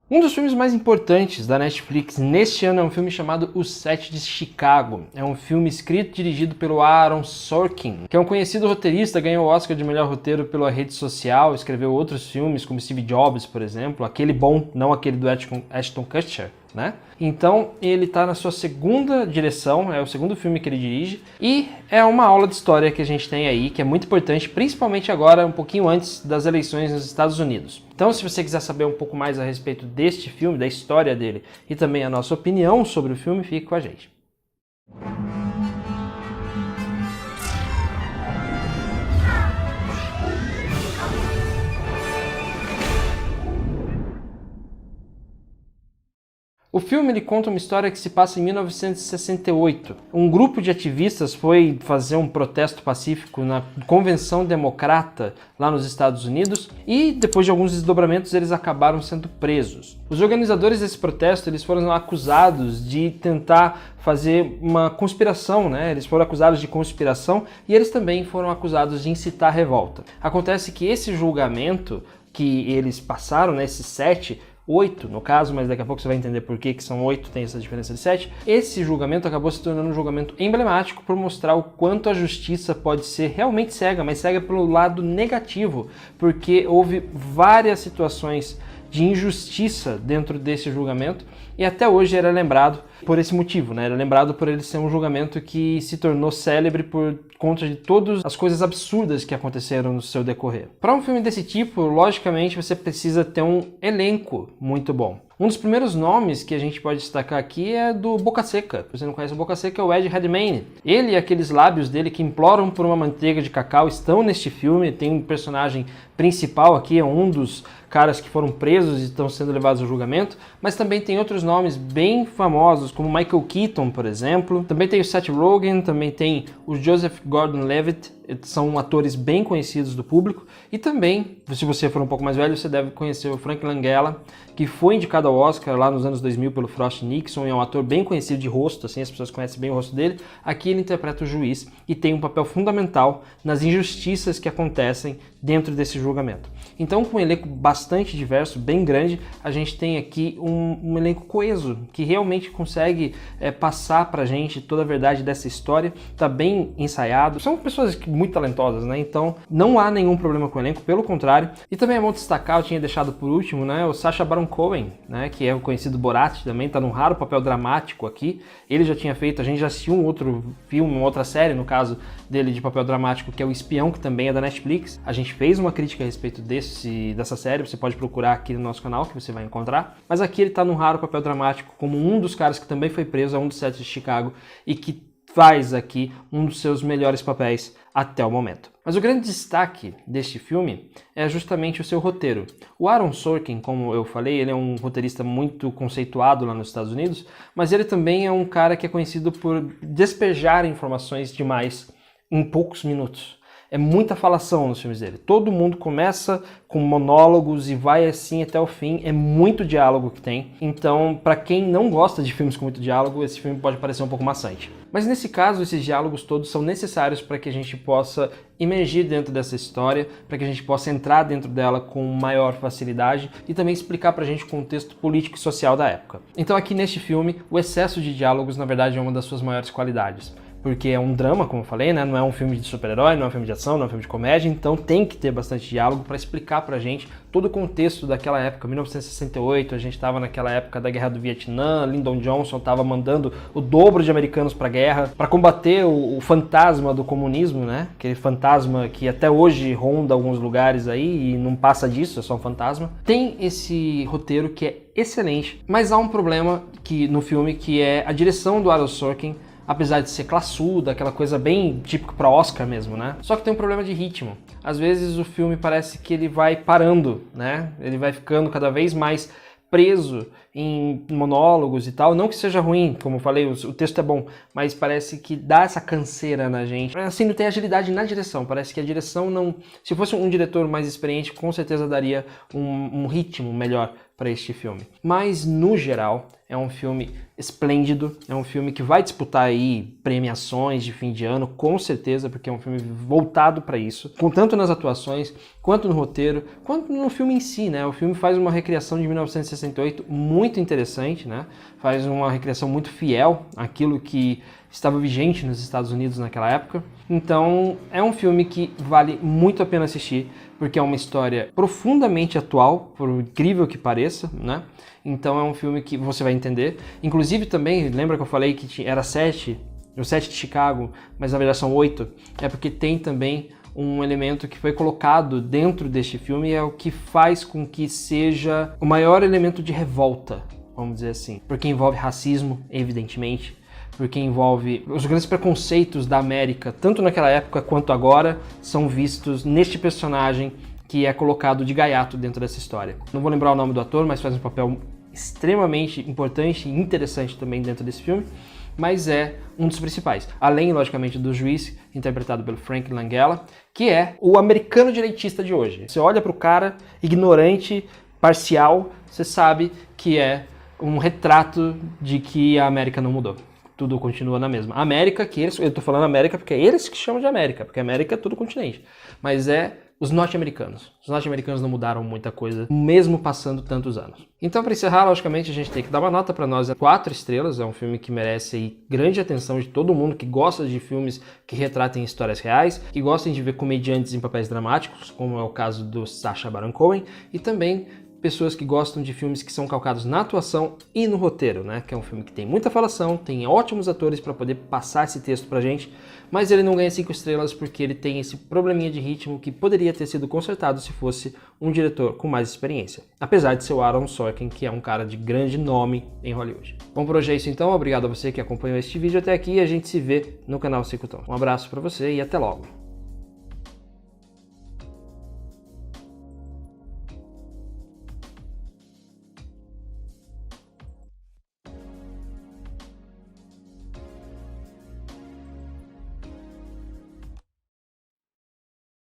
Um dos filmes mais importantes da Netflix neste ano é um filme chamado Os Sete de Chicago. É um filme escrito e dirigido pelo Aaron Sorkin, que é um conhecido roteirista, ganhou o Oscar de melhor roteiro pela Rede Social, escreveu outros filmes como Steve Jobs, por exemplo, aquele bom, não aquele do Ashton Kutcher, né? Então ele está na sua segunda direção, é o segundo filme que ele dirige, e é uma aula de história que a gente tem aí, que é muito importante, principalmente agora, um pouquinho antes das eleições nos Estados Unidos. Então, se você quiser saber um pouco mais a respeito deste filme, da história dele, e também a nossa opinião sobre o filme, fique com a gente. O filme ele conta uma história que se passa em 1968. Um grupo de ativistas foi fazer um protesto pacífico na Convenção Democrata lá nos Estados Unidos e depois de alguns desdobramentos eles acabaram sendo presos. Os organizadores desse protesto eles foram acusados de tentar fazer uma conspiração, né? Eles foram acusados de conspiração e eles também foram acusados de incitar revolta. Acontece que esse julgamento que eles passaram, né, esses 8 no caso, mas daqui a pouco você vai entender por que são 8, tem essa diferença de 7. Esse julgamento acabou se tornando um julgamento emblemático por mostrar o quanto a justiça pode ser realmente cega, mas cega pelo lado negativo, porque houve várias situações de injustiça dentro desse julgamento e até hoje era lembrado por esse motivo, né? Era lembrado por ele ser um julgamento que se tornou célebre por conta de todas as coisas absurdas que aconteceram no seu decorrer. Para um filme desse tipo, logicamente você precisa ter um elenco muito bom. Um dos primeiros nomes que a gente pode destacar aqui é do Boca Seca. Se você não conhece o Boca Seca, é o Ed Redmayne. Ele e aqueles lábios dele que imploram por uma manteiga de cacau estão neste filme. Tem um personagem principal aqui, é um dos caras que foram presos e estão sendo levados ao julgamento, mas também tem outros nomes bem famosos, como Michael Keaton, por exemplo. Também tem o Seth Rogen, também tem o Joseph Gordon-Levitt, são atores bem conhecidos do público. E também, se você for um pouco mais velho, você deve conhecer o Frank Langella, que foi indicado ao Oscar lá nos anos 2000 pelo Frost Nixon, é um ator bem conhecido de rosto, assim, as pessoas conhecem bem o rosto dele. Aqui ele interpreta o juiz e tem um papel fundamental nas injustiças que acontecem dentro desse julgamento. Então, com um elenco bastante diverso, bem grande, a gente tem aqui um elenco coeso, que realmente consegue passar pra gente toda a verdade dessa história, tá bem ensaiado. São pessoas muito talentosas, né? Então, não há nenhum problema com o elenco, pelo contrário. E também é bom destacar, eu tinha deixado por último, né, o Sacha Baron Cohen, né, que é o conhecido Borat, também tá num raro papel dramático aqui. Ele já tinha feito, a gente já assistiu um outro filme, uma outra série, no caso dele de papel dramático, que é O Espião, que também é da Netflix. A gente fez uma crítica a respeito dessa série, você pode procurar aqui no nosso canal que você vai encontrar. Mas aqui ele tá num raro papel dramático como um dos caras que também foi preso, é um dos sete de Chicago e que faz aqui um dos seus melhores papéis até o momento. Mas o grande destaque deste filme é justamente o seu roteiro. O Aaron Sorkin, como eu falei, ele é um roteirista muito conceituado lá nos Estados Unidos, mas ele também é um cara que é conhecido por despejar informações demais em poucos minutos. É muita falação nos filmes dele. Todo mundo começa com monólogos e vai assim até o fim. É muito diálogo que tem. Então, para quem não gosta de filmes com muito diálogo, esse filme pode parecer um pouco maçante. Mas nesse caso, esses diálogos todos são necessários para que a gente possa imergir dentro dessa história, para que a gente possa entrar dentro dela com maior facilidade e também explicar pra gente o contexto político e social da época. Então aqui neste filme, o excesso de diálogos, na verdade, é uma das suas maiores qualidades. Porque é um drama, como eu falei, né? Não é um filme de super-herói, não é um filme de ação, não é um filme de comédia, então tem que ter bastante diálogo para explicar pra gente todo o contexto daquela época, 1968, a gente estava naquela época da Guerra do Vietnã, Lyndon Johnson estava mandando o dobro de americanos pra guerra, para combater o fantasma do comunismo, né? Aquele fantasma que até hoje ronda alguns lugares aí e não passa disso, é só um fantasma. Tem esse roteiro que é excelente, mas há um problema no filme que é a direção do Aaron Sorkin, apesar de ser classuda, aquela coisa bem típica para Oscar mesmo, né? Só que tem um problema de ritmo. Às vezes o filme parece que ele vai parando, né? Ele vai ficando cada vez mais preso em monólogos e tal. Não que seja ruim, como eu falei, o texto é bom, mas parece que dá essa canseira na gente. Assim, não tem agilidade na direção. Parece que a direção não... Se fosse um diretor mais experiente, com certeza daria um ritmo melhor para este filme. Mas, no geral, É um filme esplêndido, é um filme que vai disputar aí premiações de fim de ano, com certeza, porque é um filme voltado para isso, tanto nas atuações, quanto no roteiro, quanto no filme em si, né? O filme faz uma recriação de 1968 muito interessante, né? Faz uma recriação muito fiel àquilo que estava vigente nos Estados Unidos naquela época. Então, é um filme que vale muito a pena assistir, porque é uma história profundamente atual, por incrível que pareça, né? Então é um filme que você vai entender. Inclusive também, lembra que eu falei que era 7, o 7 de Chicago, mas na verdade são 8? É porque tem também um elemento que foi colocado dentro deste filme e é o que faz com que seja o maior elemento de revolta, vamos dizer assim. Porque envolve racismo, evidentemente, porque envolve os grandes preconceitos da América, tanto naquela época quanto agora, são vistos neste personagem que é colocado de gaiato dentro dessa história. Não vou lembrar o nome do ator, mas faz um papel extremamente importante e interessante também dentro desse filme, mas é um dos principais. Além, logicamente, do juiz, interpretado pelo Frank Langella, que é o americano direitista de hoje. Você olha para o cara, ignorante, parcial, você sabe que é um retrato de que a América não mudou. Tudo continua na mesma. A América, eu tô falando América porque é eles que chamam de América, porque a América é todo continente. Mas é os norte-americanos. Os norte-americanos não mudaram muita coisa, mesmo passando tantos anos. Então, para encerrar, logicamente, a gente tem que dar uma nota para nós. 4 estrelas, é um filme que merece aí grande atenção de todo mundo que gosta de filmes que retratem histórias reais, que gostem de ver comediantes em papéis dramáticos, como é o caso do Sacha Baron Cohen, e também pessoas que gostam de filmes que são calcados na atuação e no roteiro, né? Que é um filme que tem muita falação, tem ótimos atores para poder passar esse texto pra gente, mas ele não ganha 5 estrelas porque ele tem esse probleminha de ritmo que poderia ter sido consertado se fosse um diretor com mais experiência. Apesar de ser o Aaron Sorkin, que é um cara de grande nome em Hollywood. Bom, por hoje é isso então. Obrigado a você que acompanhou este vídeo até aqui e a gente se vê no canal Cico Tom. Um abraço para você e até logo.